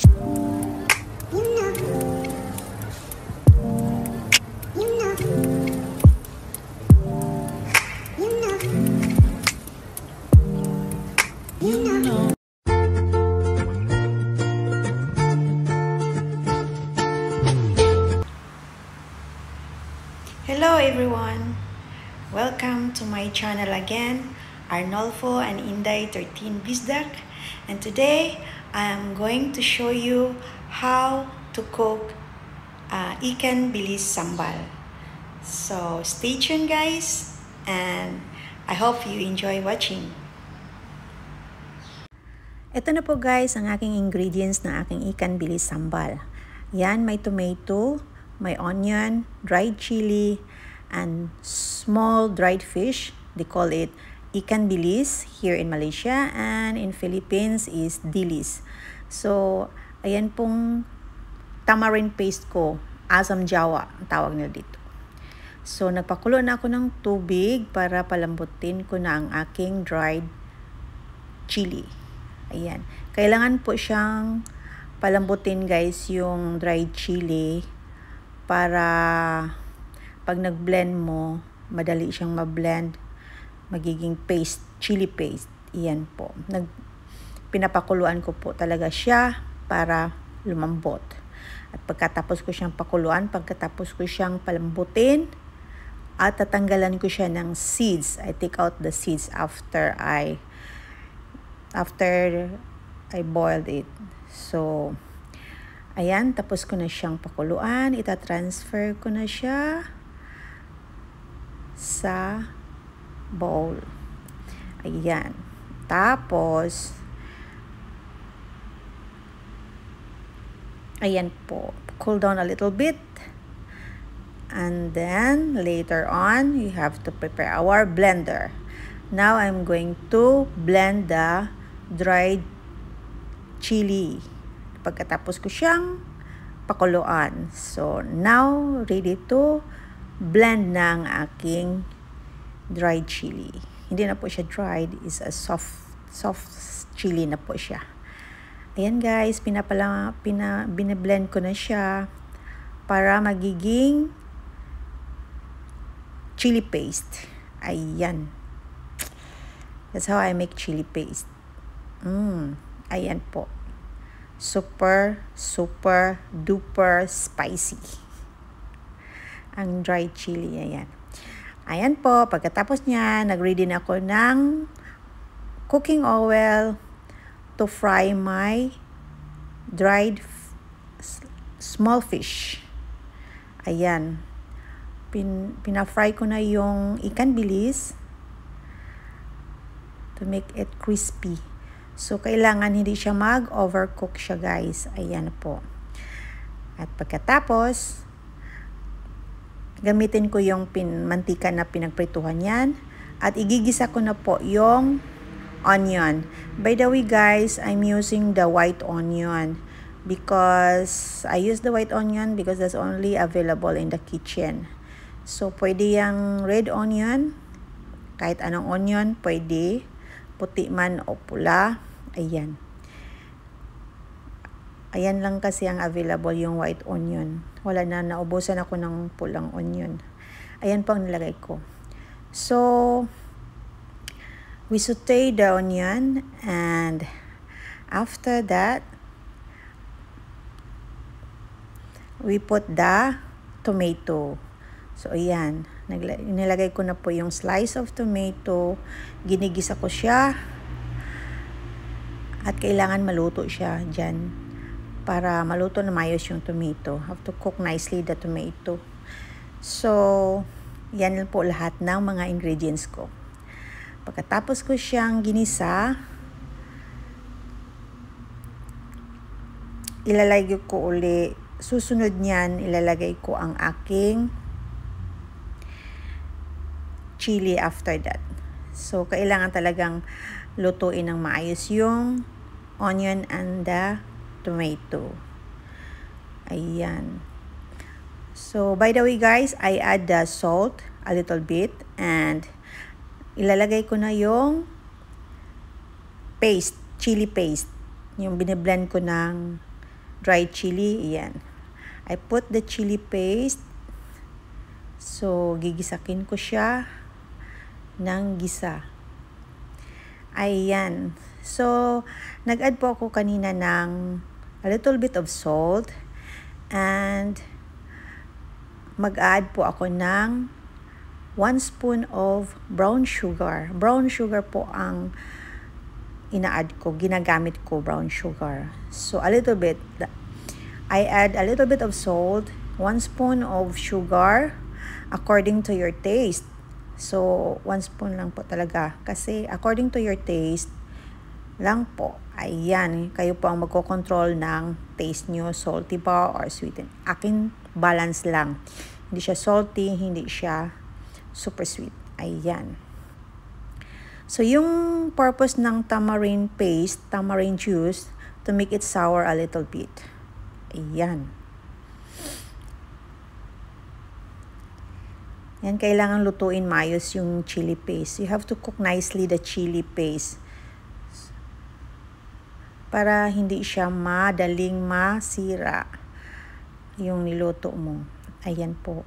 Hello everyone! Welcome to my channel again, Arnolfo and Inday 13 Bisdak, and today I am going to show you how to cook ikan bilis sambal. So stay tuned guys, and I hope you enjoy watching. Ito na po guys ang aking ingredients na aking ikan bilis sambal. Yan, may tomato, may onion, dried chili, and small dried fish. They call it ikan bilis here in Malaysia, and in Philippines is dilis. So, ayan pong tamarind paste ko, asam jawa ang tawag nila dito. So, nagpakulo na ako ng tubig para palambutin ko na ang aking dried chili. Ayan. Kailangan po siyang palambutin guys yung dried chili para pag nag-blend mo, madali siyang ma-blend, magiging paste, chili paste. Iyan po. Pinapakuluan ko po talaga siya para lumambot. At pagkatapos ko siyang pakuluan, pagkatapos ko siyang palambutin, at tatanggalan ko siya ng seeds. I take out the seeds after I boiled it. So, ayan, tapos ko na siyang pakuluan. Ita-transfer ko na siya sa bowl. Ayan. Tapos, ayan po. Cool down a little bit. And then, later on, you have to prepare our blender. Now, I'm going to blend the dried chili. Pagkatapos ko siyang pakuluan. So, now, ready to blend na ang aking dried chili. Hindi na po siya dried. Is a soft chili na po siya. Ayan guys, binablend ko na siya para magiging chili paste. Ayan. That's how I make chili paste. Ayan po. Super duper spicy ang dried chili. Ayan. Ayan po. Pagkatapos niya, nag-ready na ako ng cooking oil to fry my dried small fish. Ayan. Pina-fry ko na yung ikan bilis to make it crispy. So, kailangan hindi siya mag-overcook siya guys. Ayan po. At pagkatapos, gamitin ko yung mantika na pinagprituhan yan. At igigisa ko na po yung onion. By the way guys, I'm using the white onion. Because, I use the white onion because that's only available in the kitchen. So, pwede yung red onion. Kahit anong onion, pwede. Puti man o pula. Ayan. Ayan lang kasi ang available yung white onion. Wala na, naubusan ako ng pulang onion. Ayan po ang nilagay ko. So, we saute the onion, and after that, we put the tomato. So, ayan. Nilagay ko na po yung slice of tomato. Ginigisa ko siya. At kailangan maluto siya dyan. Para maluto na mayos yung tomato. Have to cook nicely the tomato. So, yan po lahat ng mga ingredients ko. Pagkatapos ko siyang ginisa, ilalagay ko uli. Susunod niyan, ilalagay ko ang aking chili after that. So, kailangan talagang lutuin ng maayos yung onion and the tomato. Ayan. So, by the way guys, I add the salt a little bit, and ilalagay ko na yung paste, chili paste. Yung biniblend ko ng dried chili. Ayan. I put the chili paste. So, gigisakin ko siya ng gisa. Ayan. So, nag-add po ako kanina ng a little bit of salt and mag-add po ako ng 1 spoon of brown sugar. Brown sugar po ang ina-add ko, ginagamit ko brown sugar. So, a little bit. I add a little bit of salt, 1 spoon of sugar, according to your taste. So, 1 spoon lang po talaga. Kasi, according to your taste, lang po. Ayan, kayo po ang magkocontrol ng taste nyo, salty ba or sweet. Akin, balance lang. Hindi siya salty, hindi siya super sweet. Ayan. So, yung purpose ng tamarind paste, tamarind juice, to make it sour a little bit. Ayan. Yan, kailangan lutuin maayos yung chili paste. You have to cook nicely the chili paste para hindi siya madaling masira yung niluto mo. Ayan po.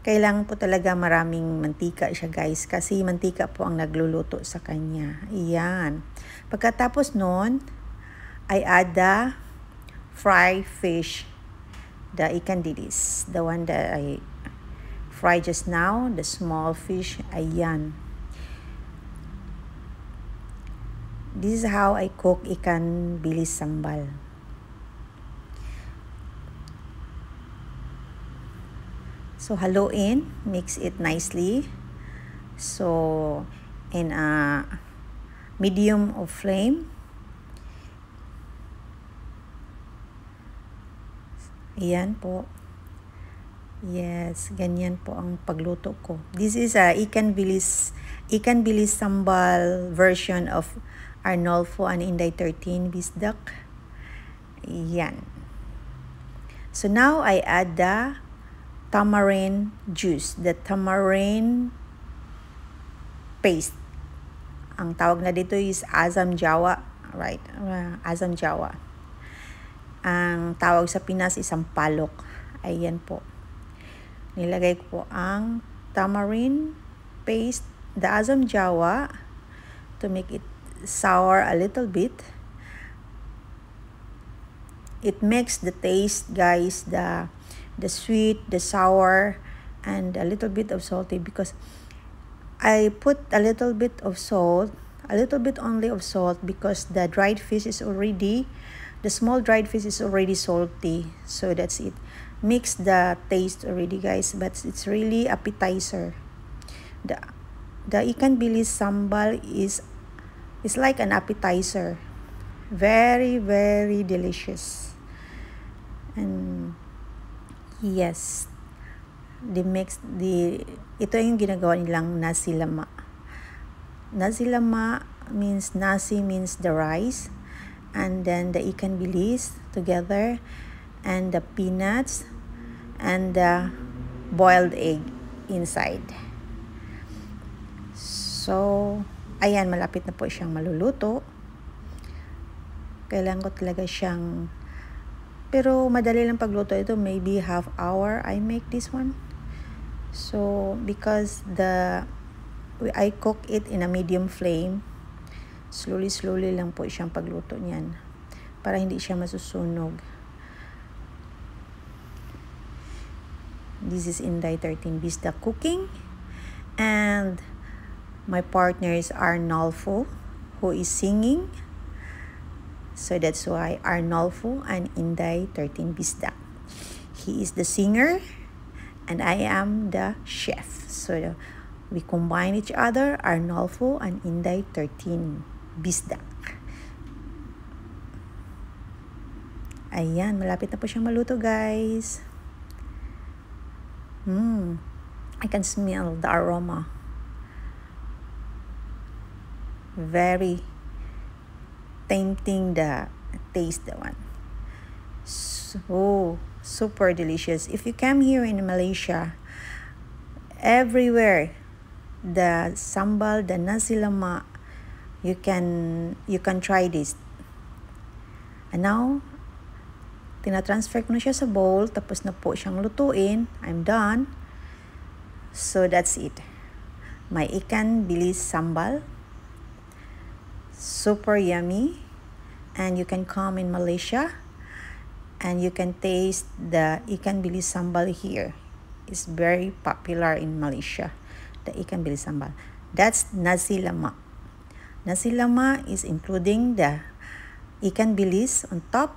Kailangan po talaga maraming mantika siya, guys, kasi mantika po ang nagluluto sa kanya. Ayan. Pagkatapos nun, I add the fried fish, the ikan bilis, the one that I fried just now, the small fish. Ayan. This is how I cook ikan bilis sambal. So, haluin, mix it nicely. So, in a medium of flame. Ayan po. Yes, ganyan po ang pagluto ko. This is a ikan bilis sambal version of Arnolfo and Inday 13 Bisdak. Ayan. So now I add the tamarind juice, the tamarind paste. Ang tawag na dito is Asam Jawa, right? Asam Jawa. Ang tawag sa Pinas is sampalok. Ayan po. Nilagay ko po ang tamarind paste, the Asam Jawa, to make it sour a little bit. It makes the taste, guys, the sweet, the sour, and a little bit of salty, because I put a little bit of salt, a little bit only of salt, because the dried fish is already, the small dried fish is already salty. So that's it. Mix the taste already, guys, but it's really appetizer. The ikan bilis sambal is like an appetizer. Very, very delicious. And yes, ito yung ginagawa nilang nasi lama. Nasi lama means, nasi means the rice, and then the ikan bilis together, and the peanuts, and the boiled egg inside. So, ayan, malapit na po siyang maluluto. Kailangan ko talaga siyang, pero madali lang pagluto ito, maybe half hour I make this one. So, because I cook it in a medium flame, slowly lang po siyang pagluto niyan para hindi siya masusunog. This is Inday 13 Bisdak cooking, and my partner is Arnolfo, who is singing. So that's why Arnolfo and Inday 13 Bisdak. He is the singer and I am the chef. So we combine each other, Arnolfo and Inday 13 Bisdak. Ayan, malapit na po siyang maluto, guys. I can smell the aroma. Very tempting the taste, that one. So super delicious. If you come here in Malaysia, everywhere the sambal, the nasi lemak, you can try this. And now Tina-transfer ko na siya sa bowl. Tapos na po siyang lutuin. I'm done. So that's it. My ikan bilis sambal. Super yummy. And you can come in Malaysia and you can taste the ikan bilis sambal here. It's very popular in Malaysia. The ikan bilis sambal. That's nasi lemak. Nasi lemak is including the ikan bilis on top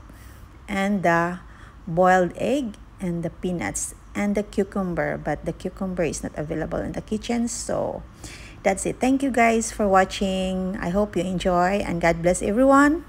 and the boiled egg and the peanuts and the cucumber, but the cucumber is not available in the kitchen. So that's it. Thank you guys for watching. I hope you enjoy and God bless everyone.